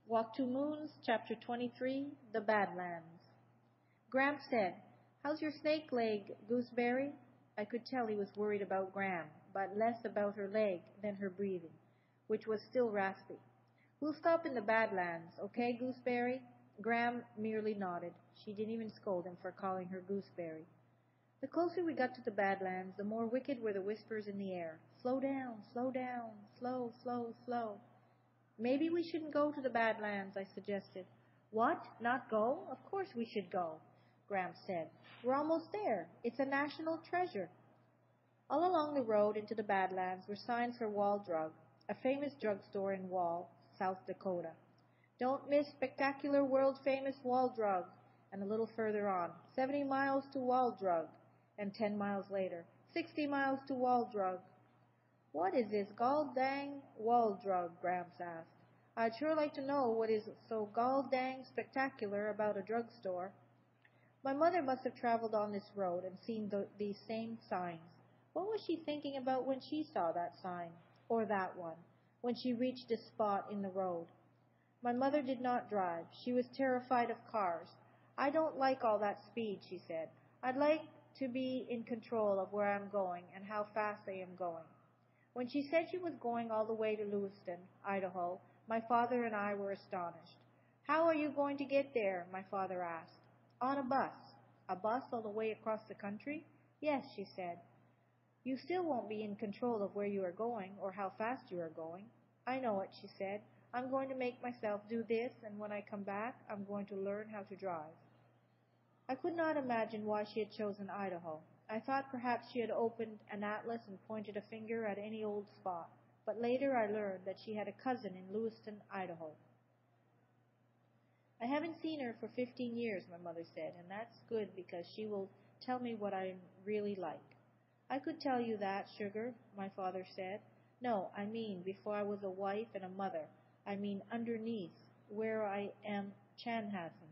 Walk to Moons, Chapter 23, The Badlands. Gramps said, "How's your snake leg, Gooseberry?" I could tell he was worried about Gram, but less about her leg than her breathing, which was still raspy. "We'll stop in the Badlands, okay, Gooseberry?" Gram merely nodded. She didn't even scold him for calling her Gooseberry. The closer we got to the Badlands, the more wicked were the whispers in the air. Slow down, slow, slow, slow. "Maybe we shouldn't go to the Badlands," I suggested. "What? Not go? Of course we should go," Gramps said. "We're almost there. It's a national treasure." All along the road into the Badlands were signs for Wall Drug, a famous drugstore in Wall, South Dakota. "Don't miss spectacular world-famous Wall Drug," and a little further on, 70 miles to Wall Drug, and 10 miles later, 60 miles to Wall Drug. "What is this gol dang Wall Drug?" Gramps asked. "I'd sure like to know what is so gol dang spectacular about a drugstore." My mother must have traveled on this road and seen these same signs. What was she thinking about when she saw that sign, or that one, when she reached this spot in the road? My mother did not drive. She was terrified of cars. "I don't like all that speed," she said. "I'd like to be in control of where I'm going and how fast I am going." When she said she was going all the way to Lewiston, Idaho, my father and I were astonished. "How are you going to get there?" my father asked. "On a bus." "A bus all the way across the country?" "Yes," she said. "You still won't be in control of where you are going or how fast you are going." "I know it," she said. "I'm going to make myself do this, and when I come back, I'm going to learn how to drive." I could not imagine why she had chosen Idaho. I thought perhaps she had opened an atlas and pointed a finger at any old spot, but later I learned that she had a cousin in Lewiston, Idaho. "I haven't seen her for 15 years, my mother said, "and that's good because she will tell me what I'm really like." "I could tell you that, sugar," my father said. "No, I mean before I was a wife and a mother. I mean underneath, where I am Chanhassen."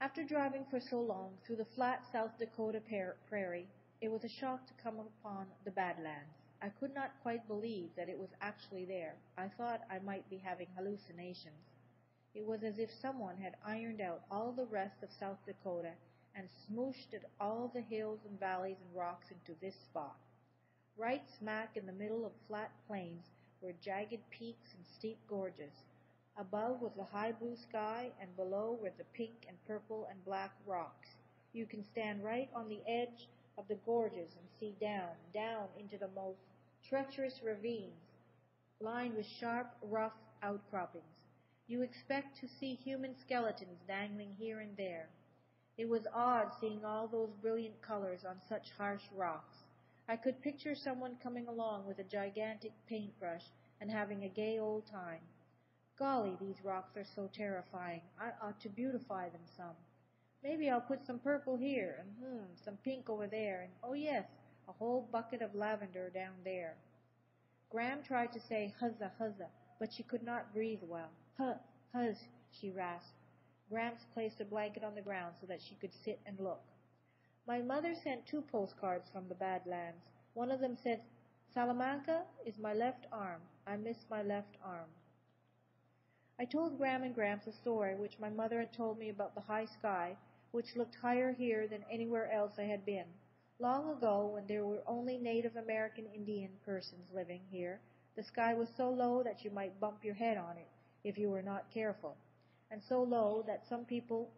After driving for so long through the flat South Dakota prairie, it was a shock to come upon the Badlands. I could not quite believe that it was actually there. I thought I might be having hallucinations. It was as if someone had ironed out all the rest of South Dakota and smooshed all the hills and valleys and rocks into this spot. Right smack in the middle of flat plains were jagged peaks and steep gorges. Above was the high blue sky, and below were the pink and purple and black rocks. You can stand right on the edge of the gorges and see down, down into the most treacherous ravines, lined with sharp, rough outcroppings. You expect to see human skeletons dangling here and there. It was odd seeing all those brilliant colors on such harsh rocks. I could picture someone coming along with a gigantic paintbrush and having a gay old time. "Golly, these rocks are so terrifying. I ought to beautify them some. Maybe I'll put some purple here, and some pink over there, and oh yes, a whole bucket of lavender down there." Gram tried to say huzza, huzza, but she could not breathe well. Huzz, she rasped. Gramps placed a blanket on the ground so that she could sit and look. My mother sent 2 postcards from the Badlands. One of them said, "Salamanca is my left arm. I miss my left arm." I told Gram and Gramps a story which my mother had told me about the high sky, which looked higher here than anywhere else I had been. Long ago, when there were only Native American Indian persons living here, the sky was so low that you might bump your head on it if you were not careful, and so low that some people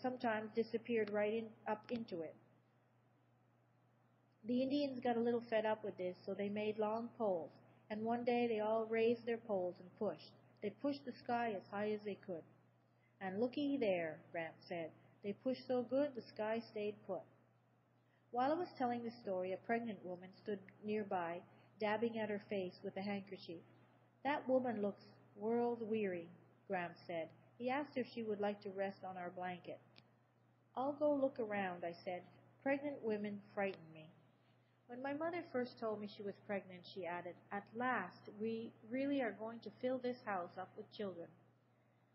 sometimes disappeared up into it. The Indians got a little fed up with this, so they made long poles, and one day they all raised their poles and pushed. They pushed the sky as high as they could. "And looky there," Gramps said. "They pushed so good the sky stayed put." While I was telling this story, a pregnant woman stood nearby, dabbing at her face with a handkerchief. "That woman looks world-weary," Gramps said. He asked if she would like to rest on our blanket. "I'll go look around," I said. "Pregnant women frighten me." When my mother first told me she was pregnant, she added, "At last, we really are going to fill this house up with children."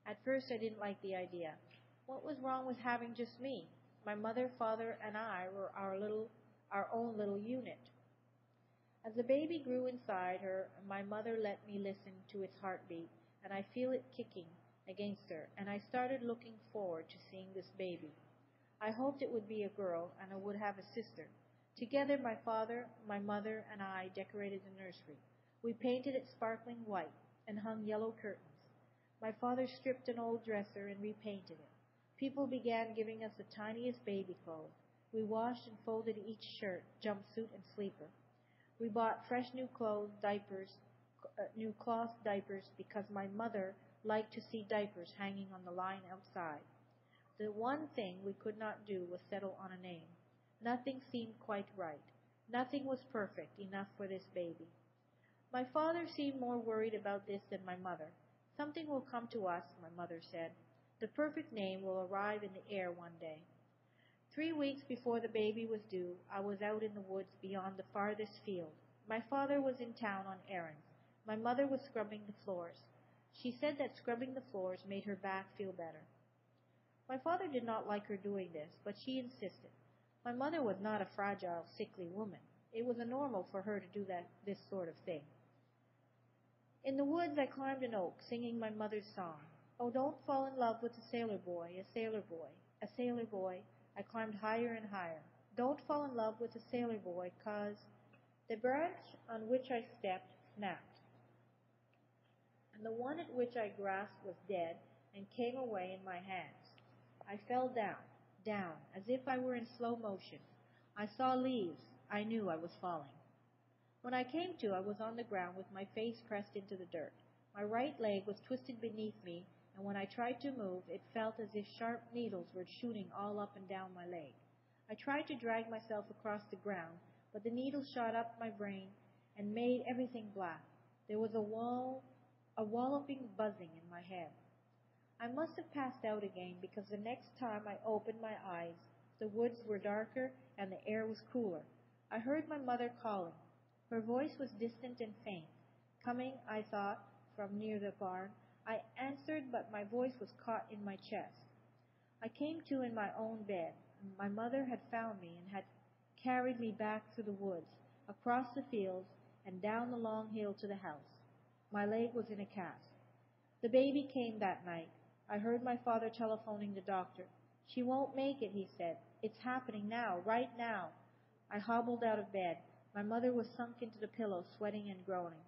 At first I didn't like the idea. What was wrong with having just me? My mother, father, and I were our own little unit. As the baby grew inside her, my mother let me listen to its heartbeat. and I feel it kicking against her, and I started looking forward to seeing this baby. I hoped it would be a girl, and I would have a sister. Together, my father, my mother, and I decorated the nursery. We painted it sparkling white and hung yellow curtains. My father stripped an old dresser and repainted it. People began giving us the tiniest baby clothes. We washed and folded each shirt, jumpsuit, and sleeper. We bought fresh new cloth diapers because my mother liked to see diapers hanging on the line outside. The one thing we could not do was settle on a name. Nothing seemed quite right. Nothing was perfect enough for this baby. My father seemed more worried about this than my mother. Something will come to us, my mother said. The perfect name will arrive in the air one day. 3 weeks before the baby was due, I was out in the woods beyond the farthest field. My father was in town on errands. My mother was scrubbing the floors. She said that scrubbing the floors made her back feel better. My father did not like her doing this, but she insisted. My mother was not a fragile, sickly woman. It was normal for her to do this sort of thing. In the woods I climbed an oak, singing my mother's song. Oh, don't fall in love with a sailor boy, a sailor boy, a sailor boy. I climbed higher and higher. Don't fall in love with a sailor boy, 'cause the branch on which I stepped snapped, and the one at which I grasped was dead and came away in my hands. I fell down, down, as if I were in slow motion. I saw leaves. I knew I was falling. When I came to, I was on the ground with my face pressed into the dirt. My right leg was twisted beneath me, and when I tried to move, it felt as if sharp needles were shooting all up and down my leg. I tried to drag myself across the ground, but the needles shot up my brain and made everything black. There was a walloping buzzing in my head. I must have passed out again, because the next time I opened my eyes, the woods were darker and the air was cooler. I heard my mother calling. Her voice was distant and faint, coming, I thought, from near the barn. I answered, but my voice was caught in my chest. I came to in my own bed. My mother had found me and had carried me back through the woods, across the fields, and down the long hill to the house. My leg was in a cast. The baby came that night. I heard my father telephoning the doctor. She won't make it, he said. It's happening now, right now. I hobbled out of bed. My mother was sunk into the pillow, sweating and groaning.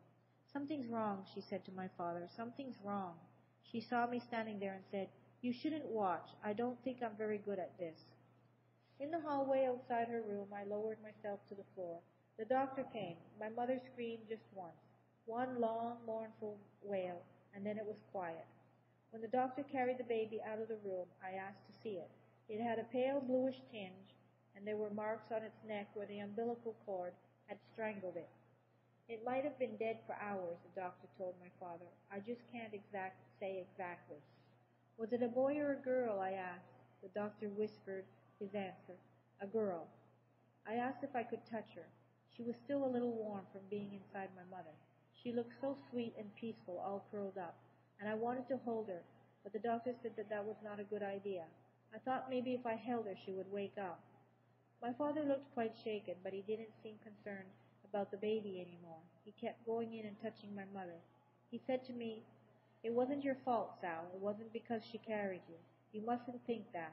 Something's wrong, she said to my father. Something's wrong. She saw me standing there and said, You shouldn't watch. I don't think I'm very good at this. In the hallway outside her room, I lowered myself to the floor. The doctor came. My mother screamed just once. One long, mournful wail, and then it was quiet. When the doctor carried the baby out of the room, I asked to see it. It had a pale bluish tinge, and there were marks on its neck where the umbilical cord had strangled it. It might have been dead for hours, the doctor told my father. I just can't say exactly. Was it a boy or a girl, I asked. The doctor whispered his answer. A girl. I asked if I could touch her. She was still a little warm from being inside my mother. She looked so sweet and peaceful, all curled up, and I wanted to hold her, but the doctor said that was not a good idea. I thought maybe if I held her she would wake up. My father looked quite shaken, but he didn't seem concerned about the baby anymore. He kept going in and touching my mother. He said to me, It wasn't your fault, Sal. It wasn't because she carried you. You mustn't think that.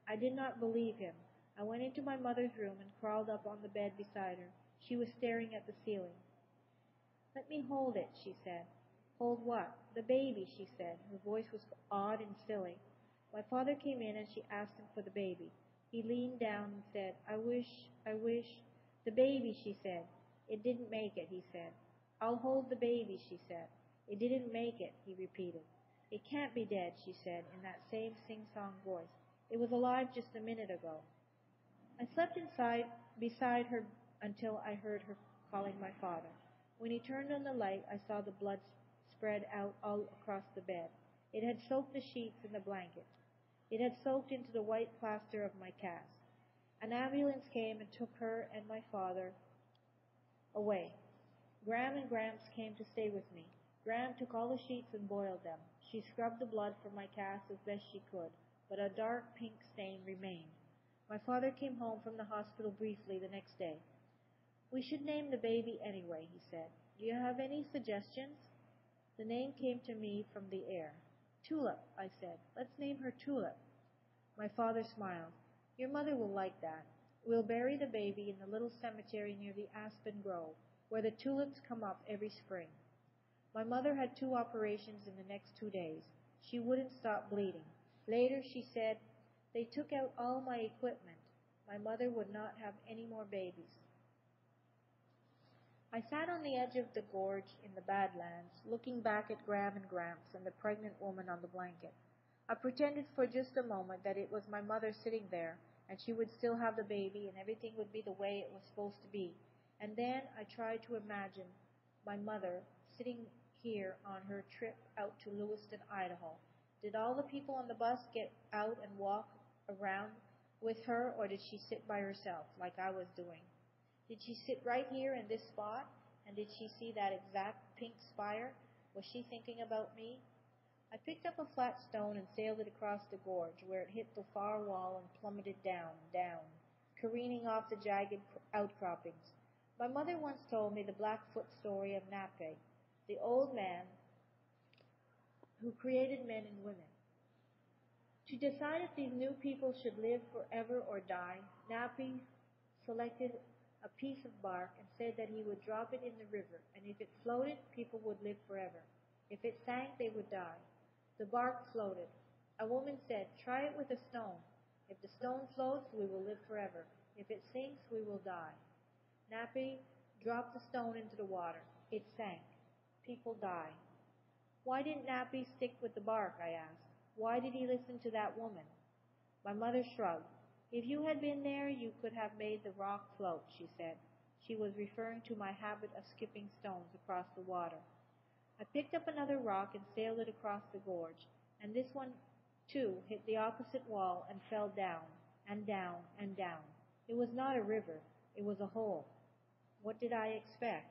I did not believe him. I went into my mother's room and crawled up on the bed beside her. She was staring at the ceiling. Let me hold it, she said. Hold what? The baby, she said. Her voice was odd and silly. My father came in and she asked him for the baby. He leaned down and said, I wish. The baby, she said. It didn't make it, he said. I'll hold the baby, she said. It didn't make it, he repeated. It can't be dead, she said, in that same sing-song voice. It was alive just a minute ago. I slept beside her until I heard her calling my father. When he turned on the light, I saw the blood spread out all across the bed. It had soaked the sheets and the blanket. It had soaked into the white plaster of my cast. An ambulance came and took her and my father away. Gram and Gramps came to stay with me. Gram took all the sheets and boiled them. She scrubbed the blood from my cast as best she could, but a dark pink stain remained. My father came home from the hospital briefly the next day. We should name the baby anyway, he said. Do you have any suggestions? The name came to me from the air. Tulip, I said. Let's name her Tulip. My father smiled. Your mother will like that. We'll bury the baby in the little cemetery near the aspen grove, where the tulips come up every spring. My mother had 2 operations in the next 2 days. She wouldn't stop bleeding. Later she said, they took out all my equipment. My mother would not have any more babies. I sat on the edge of the gorge in the Badlands, looking back at Gram and Gramps and the pregnant woman on the blanket. I pretended for just a moment that it was my mother sitting there, and she would still have the baby, and everything would be the way it was supposed to be. And then I tried to imagine my mother sitting here on her trip out to Lewiston, Idaho. Did all the people on the bus get out and walk around with her, or did she sit by herself, like I was doing? Did she sit right here in this spot? And did she see that exact pink spire? Was she thinking about me? I picked up a flat stone and sailed it across the gorge, where it hit the far wall and plummeted down, careening off the jagged outcroppings. My mother once told me the Blackfoot story of Nape, the old man who created men and women. To decide if these new people should live forever or die, Nape selected a piece of bark and said that he would drop it in the river, and if it floated, people would live forever. If it sank, they would die. The bark floated. A woman said, try it with a stone. If the stone floats, we will live forever. If it sinks, we will die. Nape dropped the stone into the water. It sank. People died. Why didn't Nape stick with the bark, I asked. Why did he listen to that woman? My mother shrugged. If you had been there, you could have made the rock float, she said. She was referring to my habit of skipping stones across the water. I picked up another rock and sailed it across the gorge, and this one, too, hit the opposite wall and fell down, and down, and down. It was not a river. It was a hole. What did I expect?